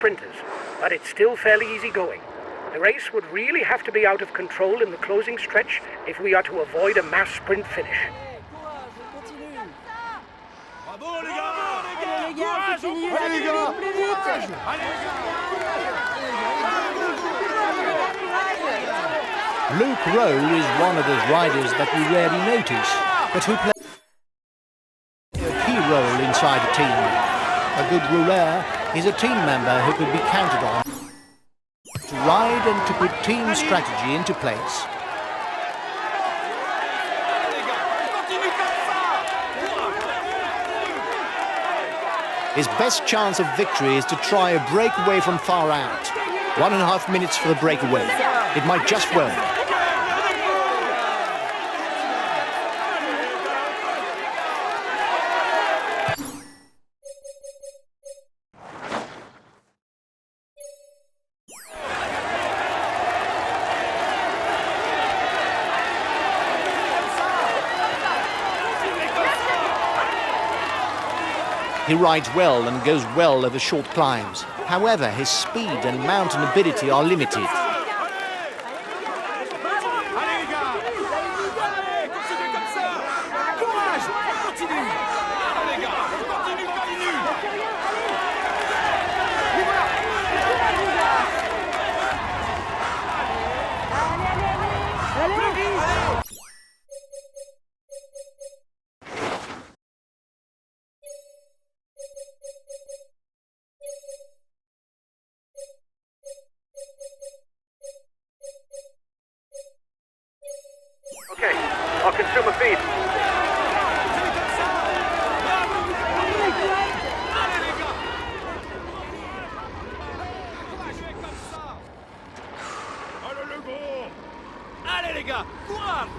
sprinters, but it's still fairly easy going. The race would really have to be out of control in the closing stretch if we are to avoid a mass sprint finish. Bravo les gars! Allez les gars, continue! Allez les gars! Courage! Allez les gars! Luke Rowe is one of those riders that we rarely notice, but who plays a key role inside the team. A good rouleur is a team member who could be counted on to ride and to put team strategy into place. His best chance of victory is to try a breakaway from far out. 1.5 minutes for the breakaway. It might just work. He rides well and goes well over short climbs. However, his speed and mountain ability are limited. Okay, I'll consume a feed. Allez les gars, courage!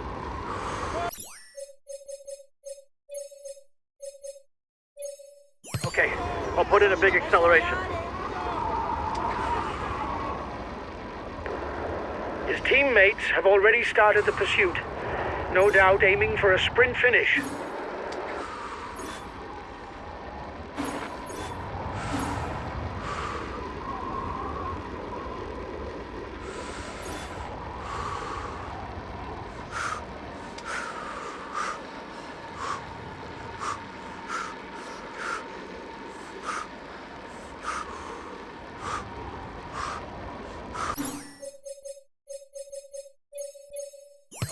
Okay, I'll put in a big acceleration. His teammates have already started the pursuit, no doubt aiming for a sprint finish.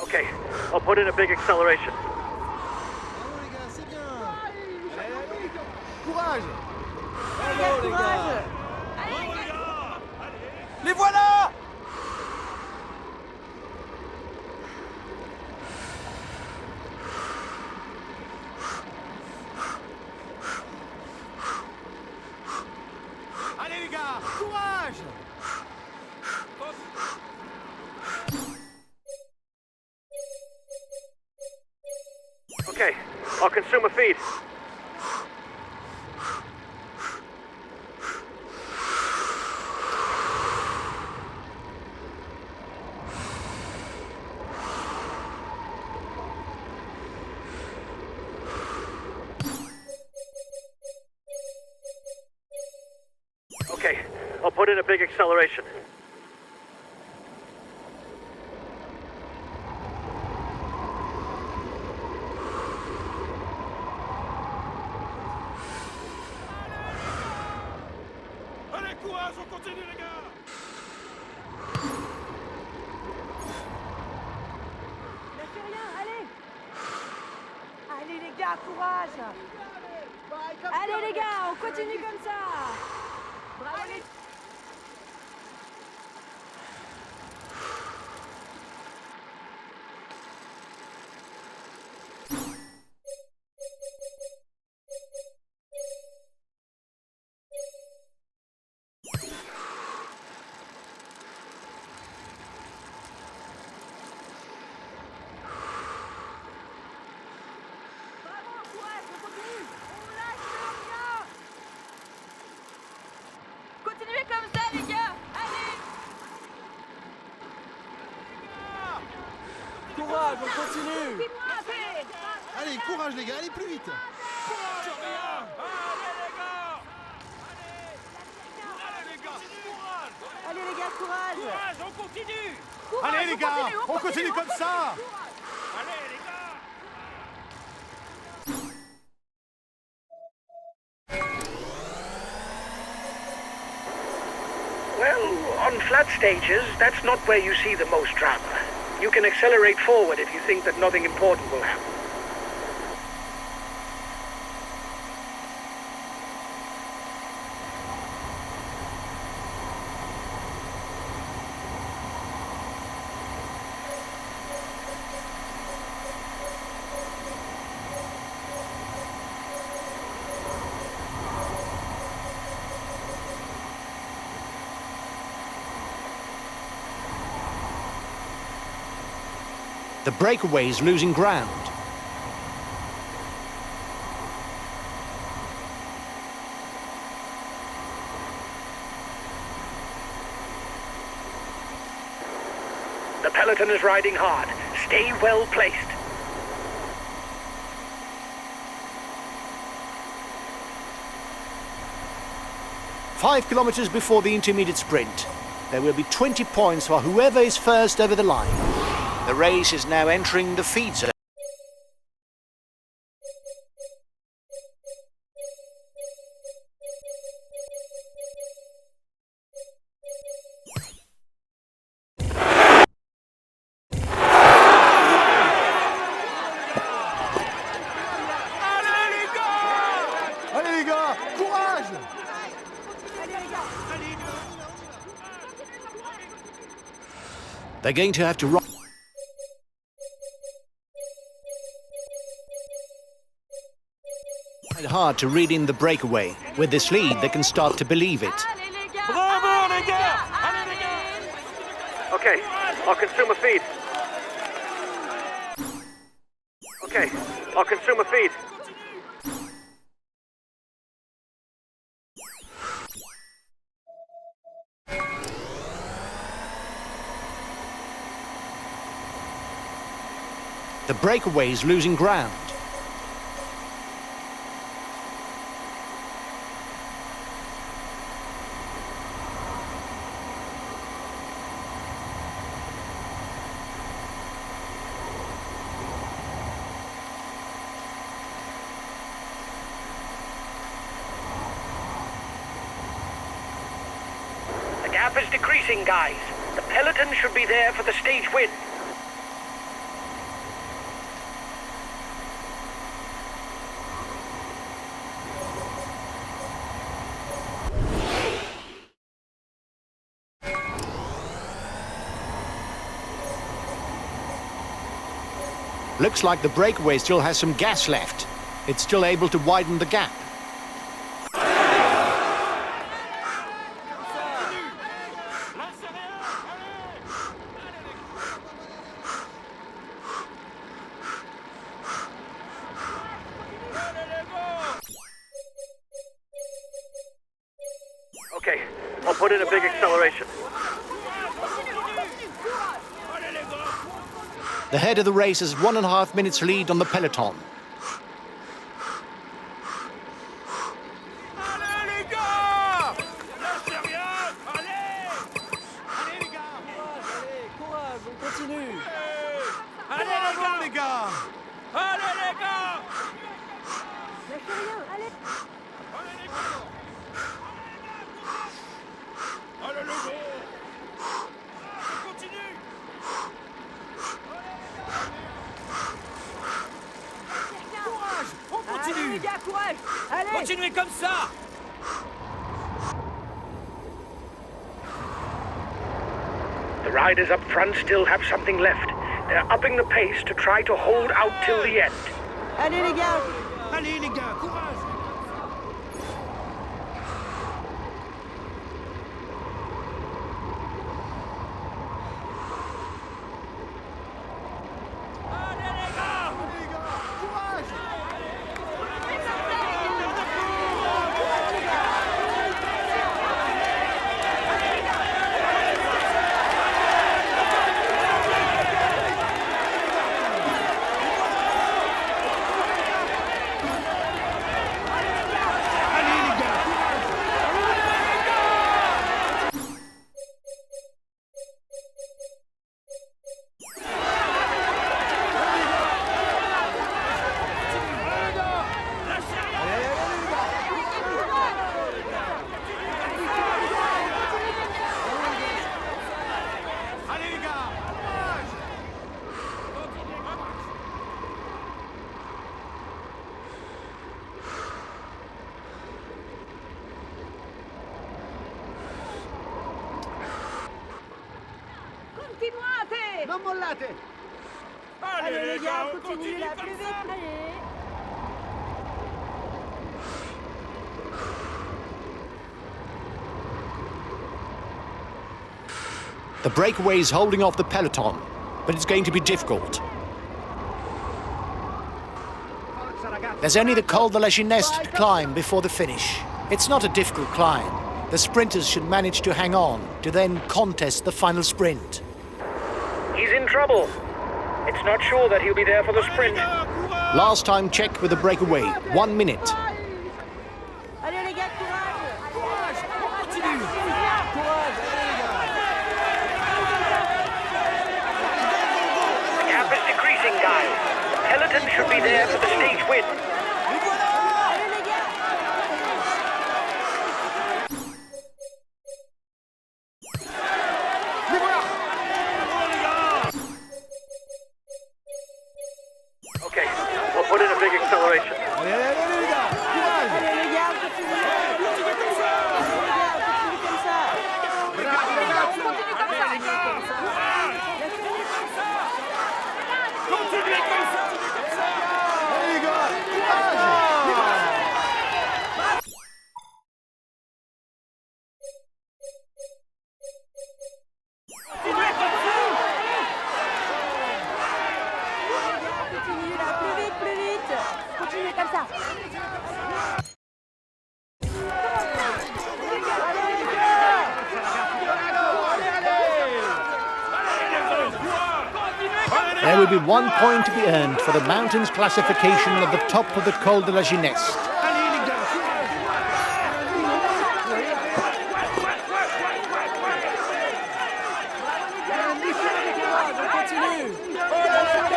Okay, I'll put in a big acceleration. Bravo les gars, c'est bien! Allez, courage! Bravo les gars! Bravo les gars! Allez! Les voilà! Allez les gars, courage! Okay, I'll consume a feed. Okay, I'll put in a big acceleration. Allez, courage, on continue les gars! Lâchez rien, allez! Allez les gars, courage! Allez les gars, on continue comme ça! Bravo les... Continuez comme ça, les gars! Allez! Courage, on continue! Dis-moi, allez! Allez, courage les gars, allez plus vite! Allez les gars! Allez les gars! courage. on continue. Courage, Allez les gars, on continue continue comme ça. Allez, les gars! Well, on flat stages, that's not where you see the most drama. You can accelerate forward if you think that nothing important will happen. The breakaway is losing ground. The peloton is riding hard. Stay well placed. Five kilometers before the intermediate sprint. There will be 20 points for whoever is first over the line. The race is now entering the feed zone. Allez les gars, courage. They're going to have to ride hard to read in the breakaway. With this lead, they can start to believe it. Allez les gars. Bravo, allez, les gars. Allez, les gars. Okay, I'll consume a feed. Okay, I'll consume a feed. The breakaway is losing ground. The gap is decreasing, guys. The peloton should be there for the stage win. Looks like the breakaway still has some gas left. It's still able to widen the gap. Okay, I'll put in a big acceleration. The head of the race has 1.5 minutes lead on the peloton. Allez, les gars! Lâchez rien! Allez! Allez les gars. Allez, courage, on continue. Allez, les Bravo gars! les gars. Allez, les gars! Lâchez rien, allez. Allez, les gars! Allez, les gars! On continue! Courage, on Allez les continue. gars, courage. Allez. Continuez comme ça! The riders up front still have something left. They're upping the pace to try to hold out till the end. Allez les gars. Allez les gars, courage. Allez, les gars! Allez les gars, courage. Non mollate! Allez les gars, on continue là, plus vite, allez. The breakaway is holding off the peloton, but it's going to be difficult. There's only the Col de la Gineste to climb before the finish. It's not a difficult climb. The sprinters should manage to hang on to then contest the final sprint. He's in trouble. It's not sure that he'll be there for the sprint. Last time checked with the breakaway, 1 minute. Allez les gars, courage. Continue! Courage! The gap is decreasing, guys. The peloton should be there for the stage win. Allez les gars. Les voilà! Okay, we'll put in a big acceleration. Allez, allez, allez, les gars! Courage! Allez les gars, on continue. Allez les gars, on continue comme ça. Bravo, ragazzi! Continuez comme ça. Allez, les gars! Courage! Continue là, plus vite. Continuez comme ça. There will be 1 point to be earned for the mountains classification at the top of the Col de la Gineste. Courage, les gars, allez plus vite! Allez, les gars!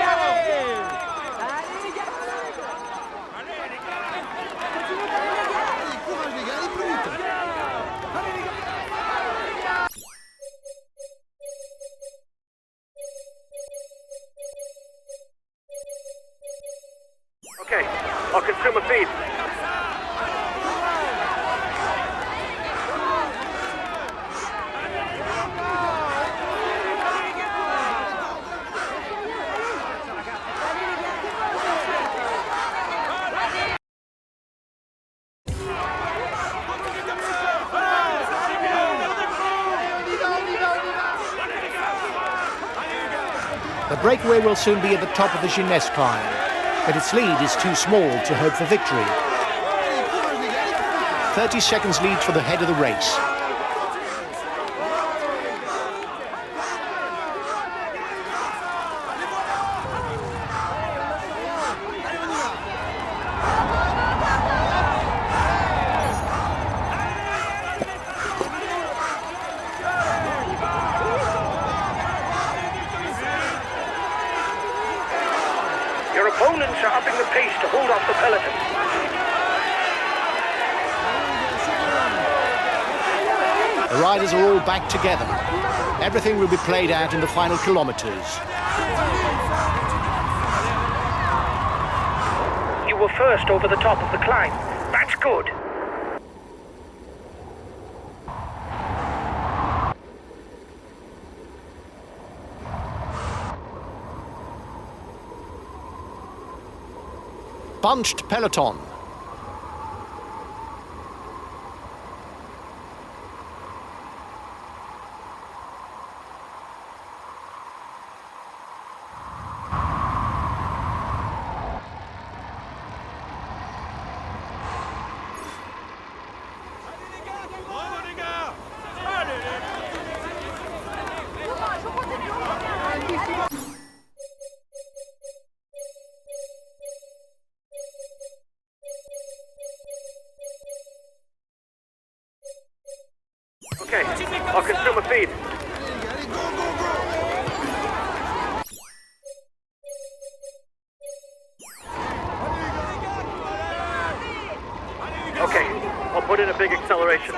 Okay, I'll consume a feed. The breakaway will soon be at the top of the Gineste climb, but its lead is too small to hope for victory. 30 seconds lead for the head of the race. Your opponents are upping the pace to hold off the peloton. The riders are all back together. Everything will be played out in the final kilometers. You were first over the top of the climb. That's good. Bunched peloton. Bravo les gars. Allez les gars. Okay, I'll consume a feed. Allez, go, go, go! Okay, I'll put in a big acceleration.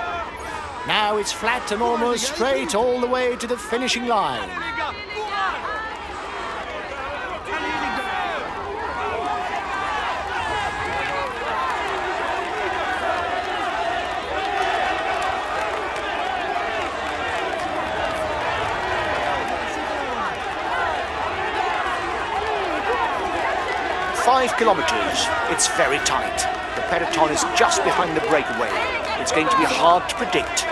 Now it's flat and almost straight all the way to the finishing line. Les gars, courage! Allez, les gars! 5 kilometres. It's very tight. The peloton is just behind the breakaway. It's going to be hard to predict.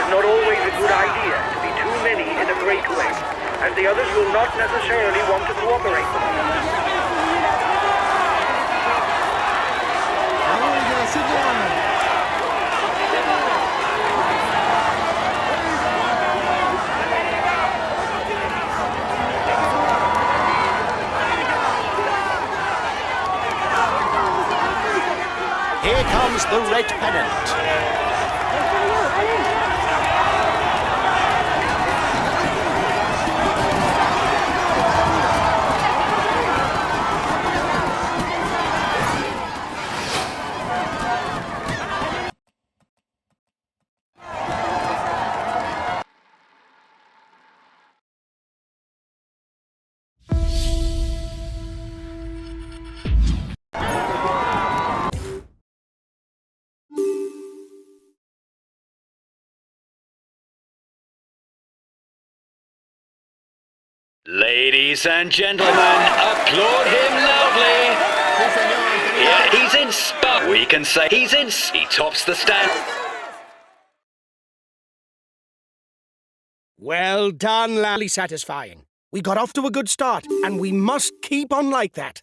Not always a good idea to be too many in a breakaway, as the others will not necessarily want to cooperate. Bravo les gars, c'est bien. Here comes the red pennant. Ladies and gentlemen, applaud him loudly. Yeah, he's in spot. We can say he's in. He tops the stand. Well done, lally satisfying. We got off to a good start, and we must keep on like that.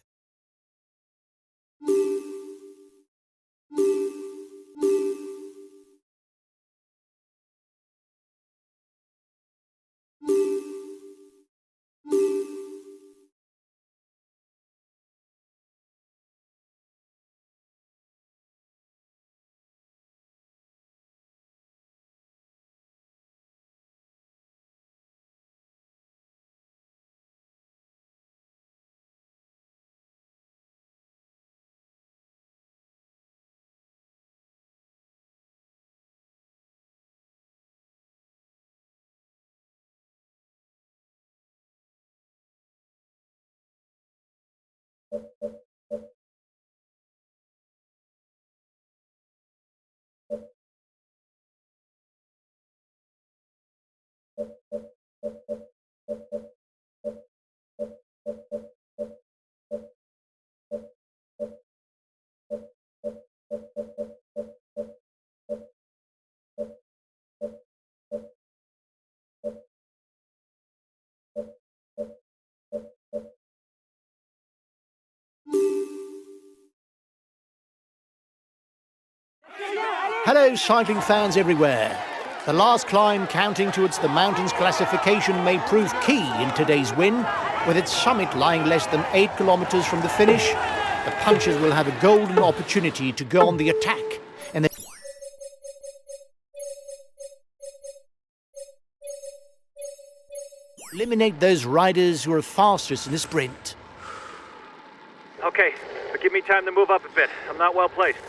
Hello, cycling fans everywhere. The last climb counting towards the mountains classification may prove key in today's win. With its summit lying less than 8 kilometres from the finish, the punchers will have a golden opportunity to go on the attack. And they eliminate those riders who are fastest in the sprint. Okay, but give me time to move up a bit. I'm not well placed.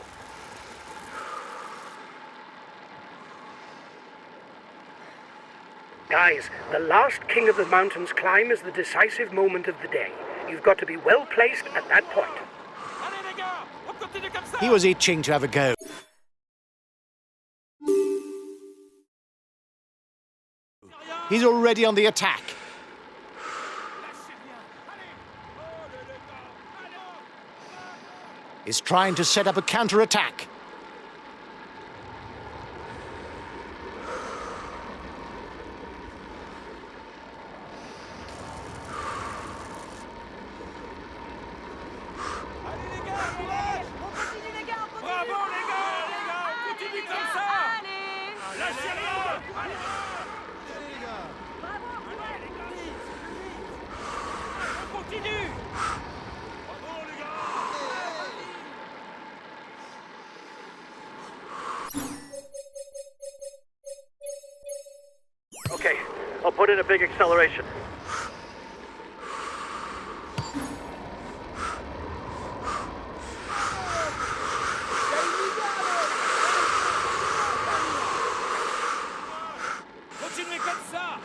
Guys, the last King of the Mountains climb is the decisive moment of the day. You've got to be well placed at that point. He was itching to have a go. He's already on the attack. He's trying to set up a counter-attack. Okay, I'll put in a big acceleration. Continuez comme ça.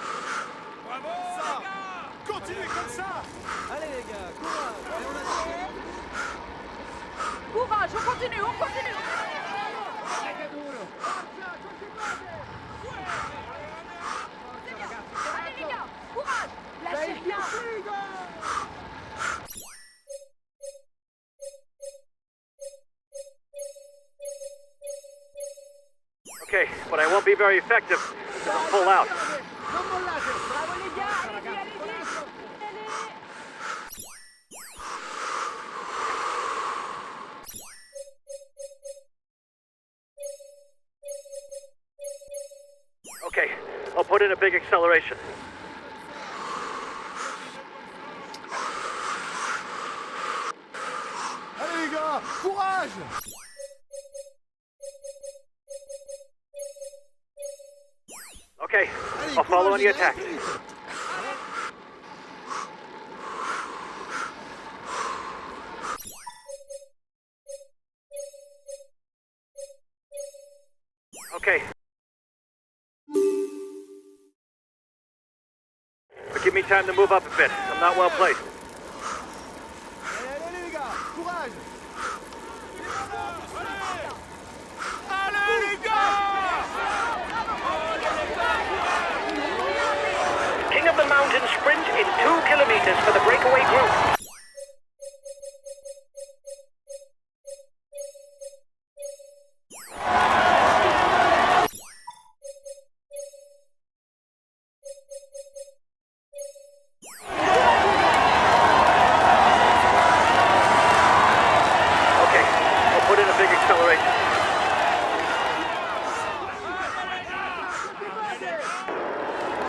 Bravo, les gars. Okay, but I won't be very effective if I pull out. Bravo les gars, allez-y, allez-y. Okay, I'll put in a big acceleration. Allez les gars, courage! Okay, Allez, I'll follow courage, any les gars, attack. allez, vite. Okay. But give me time to move up a bit. I'm not well placed. Allez, allez les gars, courage! Allez les gars! King of the Mountain sprint in 2 kilometers for the breakaway group. Okay, I'll put in a big acceleration.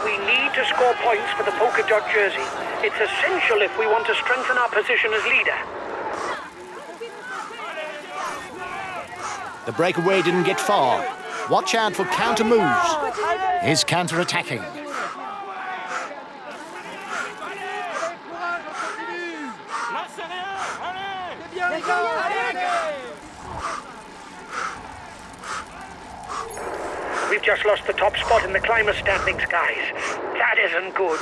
We need to score points for the polka dot jersey. It's essential if we want to strengthen our position as leader. The breakaway didn't get far. Watch out for counter moves. He's counter-attacking. Là c'est rien! Allez! Bien les gars, allez! We've just lost the top spot in the climber standings, guys. That isn't good.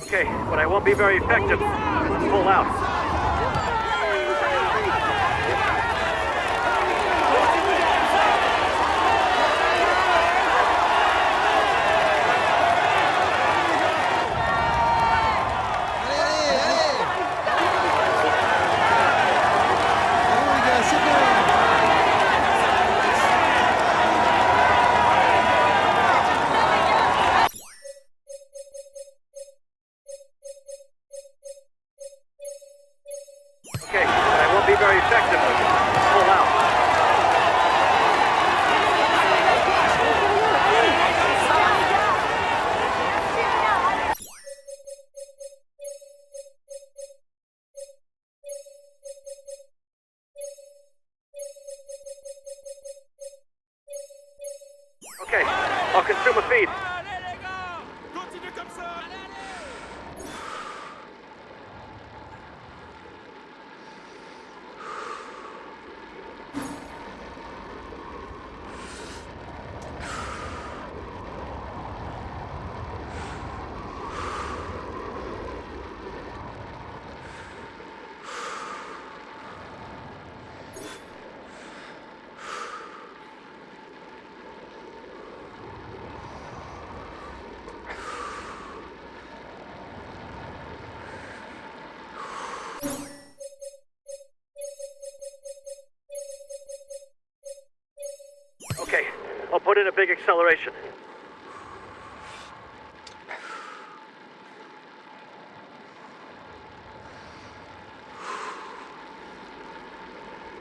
Okay, but I won't be very effective if I pull out. Allez, allez, allez! Bravo les gars, c'est bon! Okay, but I won't be very effective if I pull out. Okay, I'll consume a feed. Allez les gars! Continuez comme ça! Allez, allez! Okay, I'll put in a big acceleration.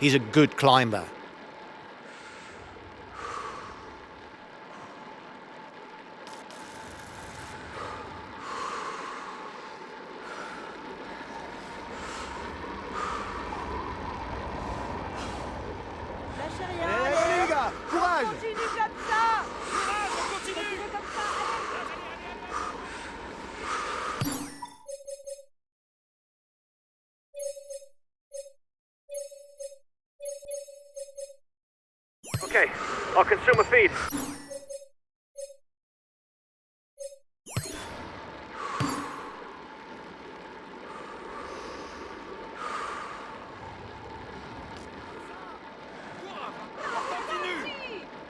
He's a good climber. Lâchez rien, Allez, allez les gars, courage! continue comme ça. Continue! Continue comme ça, allez. Okay, I'll consume a feed.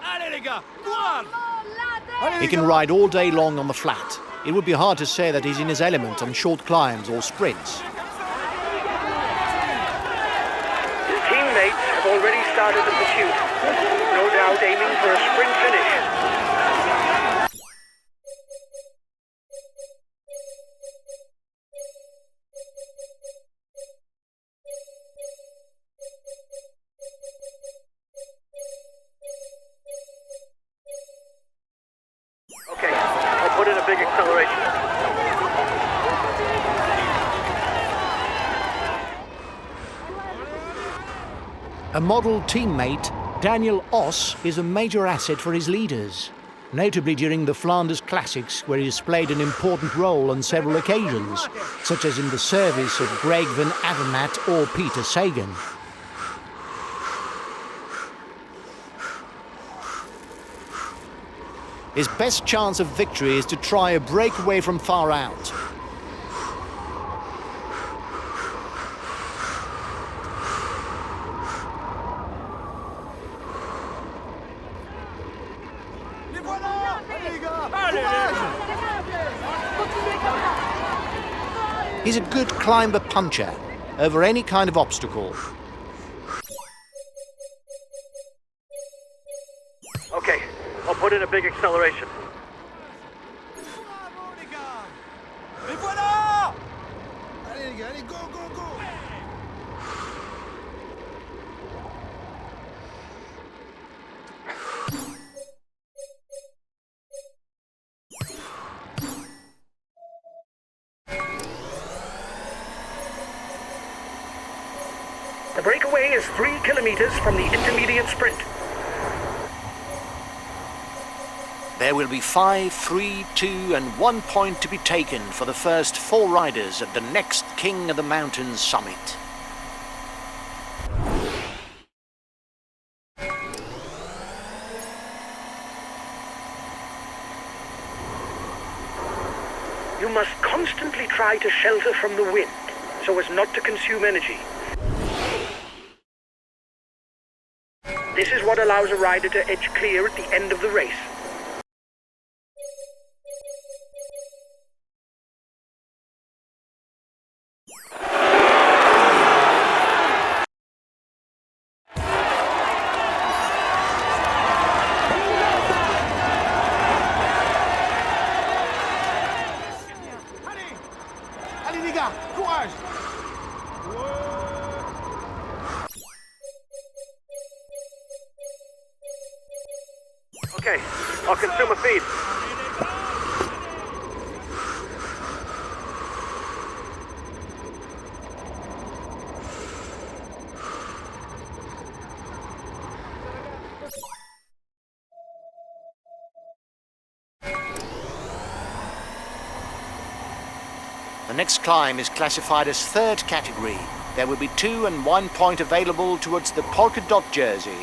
Allez les gars! Courage! He can ride all day long on the flat. It would be hard to say that he's in his element on short climbs or sprints. teammates have already started the pursuit, no doubt aiming for a sprint finish. Okay, I'll put in a big acceleration. A model teammate, Daniel Oss, is a major asset for his leaders, notably during the Flanders Classics, where he has played an important role on several occasions, such as in the service of Greg van Avermaet or Peter Sagan. His best chance of victory is to try a breakaway from far out. He's a good climber puncher over any kind of obstacle. Okay, I'll put in a big acceleration. Bravo les gars! Les voilà! Allez les gars, allez, go, go, go! The breakaway is 3 kilometers from the intermediate sprint. There will be 5, 3, 2 and 1 point to be taken for the first 4 riders at the next King of the Mountains summit. You must constantly try to shelter from the wind, so as not to consume energy. This is what allows a rider to edge clear at the end of the race. Allez les gars, courage! Okay, I'll consume a feed. The next climb is classified as 3rd category. There will be 2 and 1 point available towards the polka dot jersey.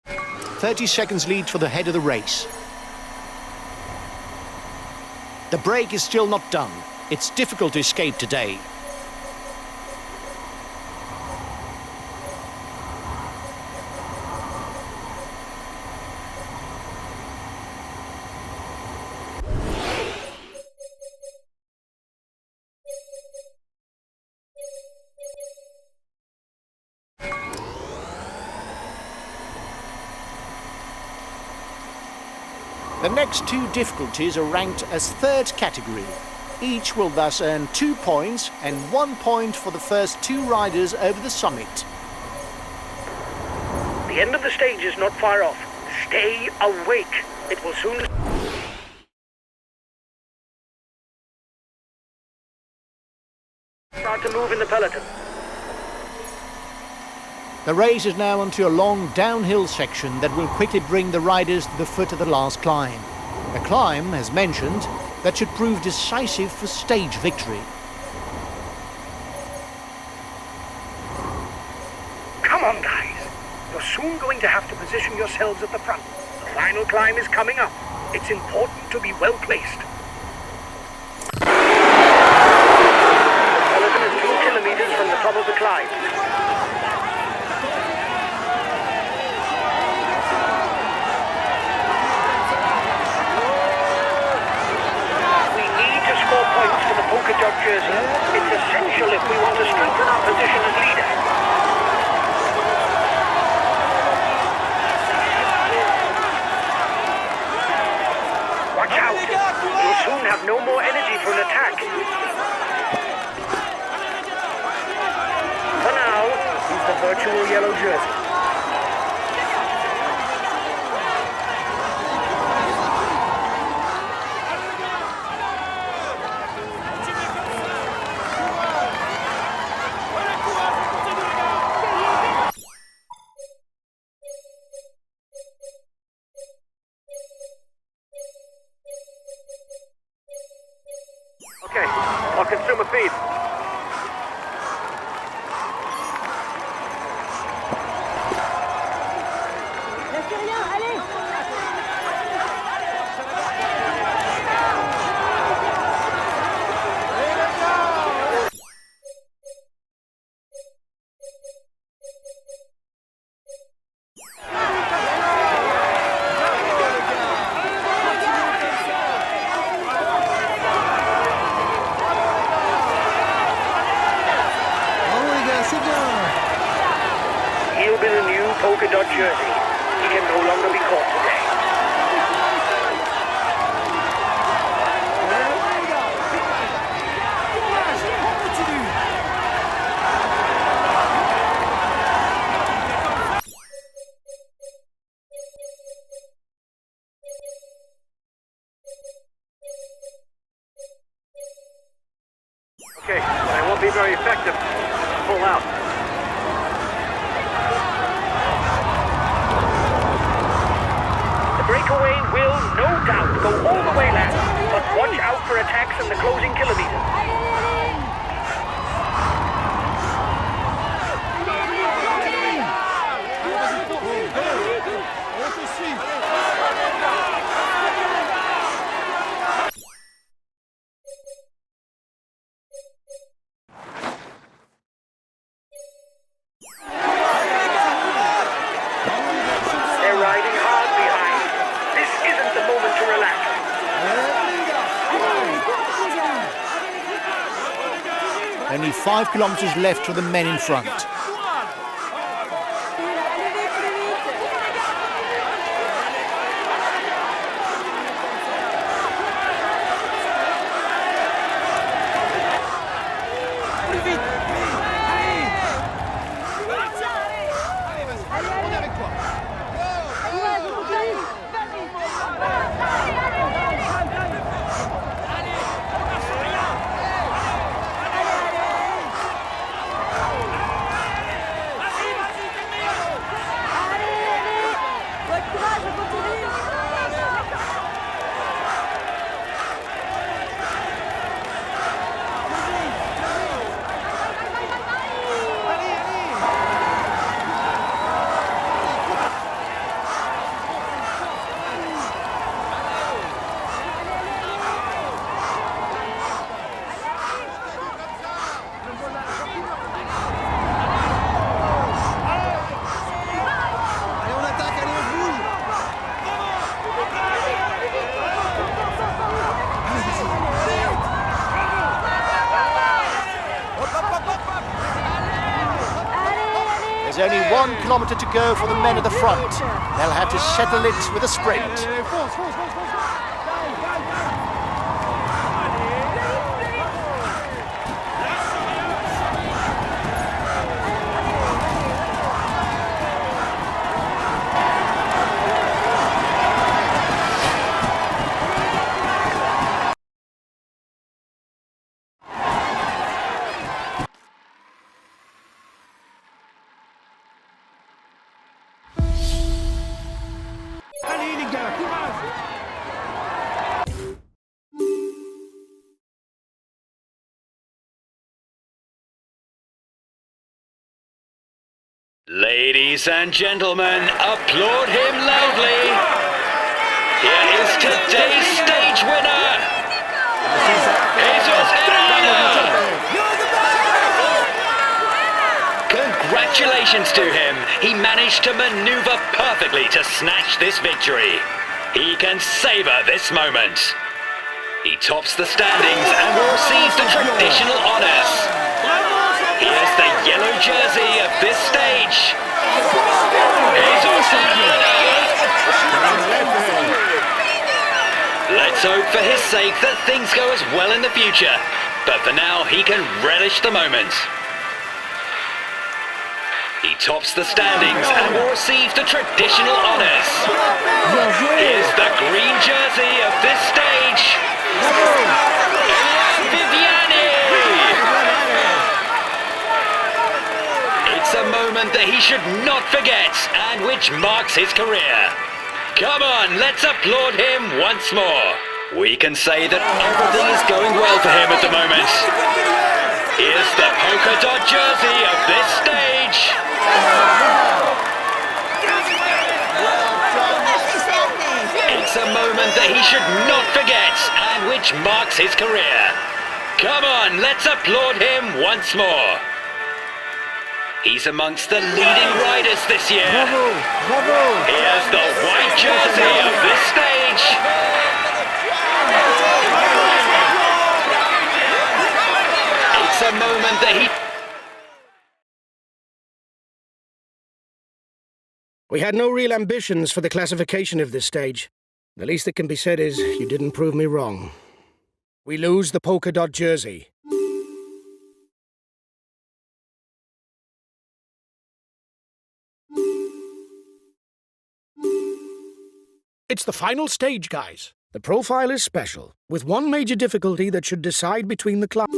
30 seconds lead for the head of the race. The break is still not done. It's difficult to escape today. The next 2 difficulties are ranked as 3rd category. Each will thus earn 2 points and 1 point for the first 2 riders over the summit. The end of the stage is not far off. Stay awake. It will soon start to move in the peloton. The race is now onto a long downhill section that will quickly bring the riders to the foot of the last climb. A climb, as mentioned, that should prove decisive for stage victory. Come on, guys. You're soon going to have to position yourselves at the front. The final climb is coming up. It's important to be well placed. The peloton is 2 kilometers from the top of the climb. Points for the polka dot jersey. It's essential if we want to strengthen our position as leader. attack. For now, he's the virtual yellow jersey. Okay, I'll consume a feed. Lâchez rien, allez. Bravo les gars, c'est bien. He'll be the new polka dot jersey. He can no longer be caught today. Okay, but I won't be very effective. Pull out. The breakaway will, no doubt, go all the way left, but watch out for attacks in the closing kilometers. On te suit. They're riding hard behind. This isn't the moment to relax. Only 5 kilometres left for the men in front. On est avec toi. Allez, on attaque, allez, on bouge. There's only 1 kilometre to go for the men at the front. They'll have to settle it with a sprint. Allez, fonce, fonce, fonce, fonce. Allez les gars, courage. Ladies and gentlemen, applaud him loudly. Here is today's stage winner. Jesus Congratulations to him. He managed to maneuver perfectly to snatch this victory. He can savor this moment. He tops the standings and will receive the traditional honors. Here's the yellow jersey of this stage. Jesus Let's Let's hope for his sake that things go as well in the future. But for now, he can relish the moment. He tops the standings and will receive the traditional honours. Here's the green jersey of this stage. Viviani! It's a moment that he should not forget and which marks his career. Come on, let's applaud him once more. We can say that everything is going well for him at the moment. Here's the polka dot jersey of this stage. It's a moment that he should not forget and which marks his career. Come on, let's applaud him once more. He's amongst the leading riders this year. Bravo! Bravo! Here's the white jersey of this stage. It's a moment that he... We had no real ambitions for the classification of this stage. The least that can be said is you didn't prove me wrong. We lose the polka dot jersey. It's the final stage, guys. The profile is special, with one major difficulty that should decide between the clubs.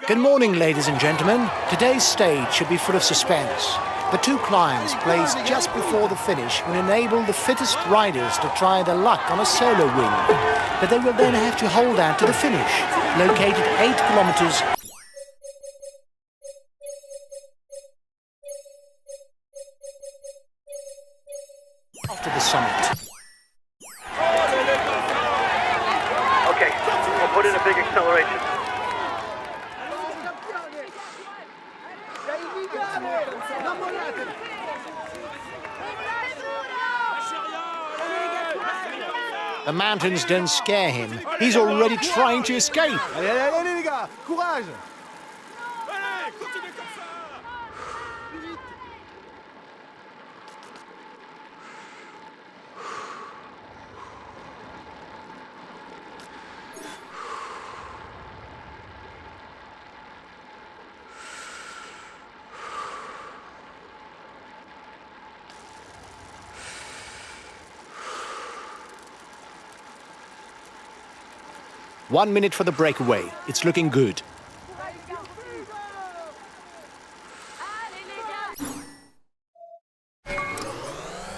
Good morning, ladies and gentlemen. Today's stage should be full of suspense. The two climbs placed just before the finish will enable the fittest riders to try their luck on a solo win. But they will then have to hold out to the finish, located 8 kilometers after the summit. Okay, I'll put in a big acceleration. The mountains don't scare him. He's already trying to escape. Allez, allez, allez, les gars! Courage! Allez, continue comme ça. 1 minute for the breakaway. It's looking good.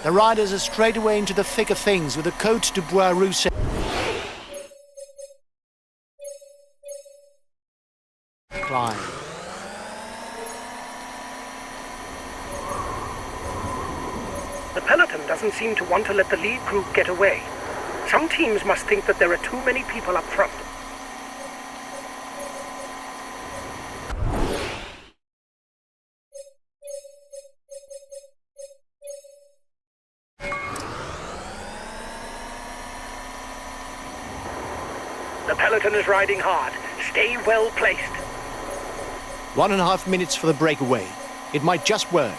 The riders are straight away into the thick of things with the Côte de Bois Rousset. Climb. The peloton doesn't seem to want to let the lead group get away. Some teams must think that there are too many people up front. The peloton is riding hard. Stay well placed. 1.5 minutes for the breakaway. It might just work.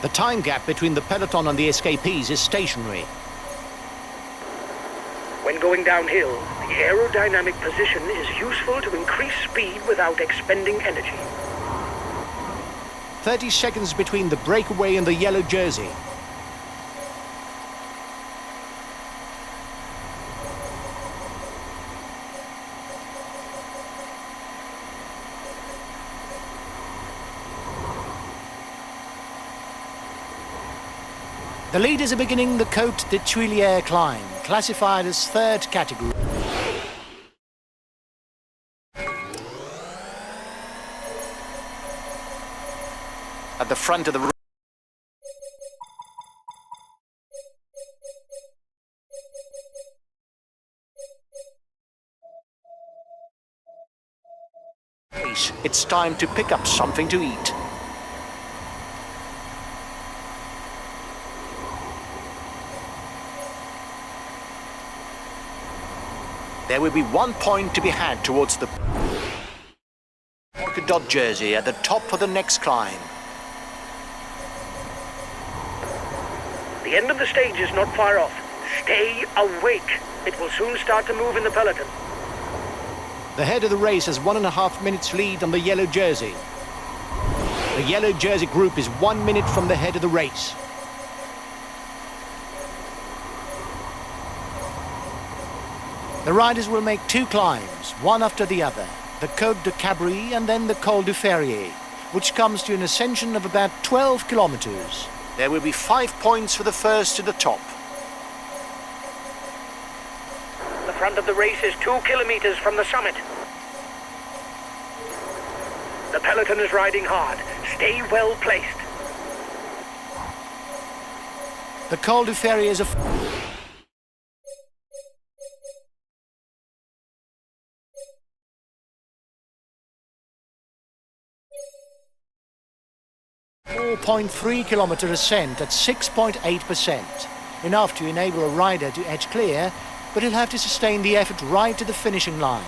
The time gap between the peloton and the escapees is stationary. When going downhill, the aerodynamic position is useful to increase speed without expending energy. 30 seconds between the breakaway and the yellow jersey. The leaders are beginning the Côte de Tuileries climb, classified as third category. At the front of the race, it's time to pick up something to eat. There will be 1 point to be had towards the polka dot jersey at the top of the next climb. The end of the stage is not far off. Stay awake. It will soon start to move in the peloton. The head of the race has 1.5 minutes lead on the yellow jersey. The yellow jersey group is 1 minute from the head of the race. The riders will make 2 climbs, one after the other. The Côte de Cabri and then the Col du Ferrier, which comes to an ascension of about 12 kilometers. There will be 5 points for the first to the top. The front of the race is 2 kilometers from the summit. The peloton is riding hard. Stay well placed. The Col du Ferrier is a 4.3 kilometer ascent at 6.8%. Enough to enable a rider to edge clear, but he'll have to sustain the effort right to the finishing line.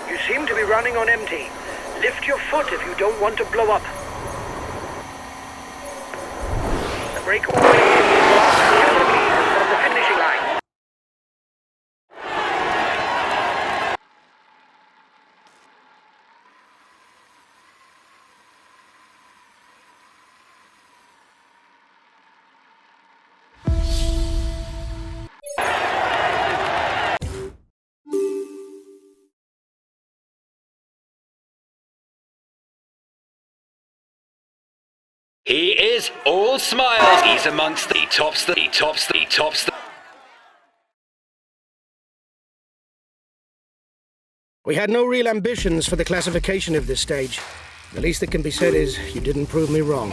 You seem to be running on empty. Lift your foot if you don't want to blow up. The breakaway from the finishing line. He is all smiles. He's amongst the tops. We had no real ambitions for the classification of this stage. The least that can be said is you didn't prove me wrong.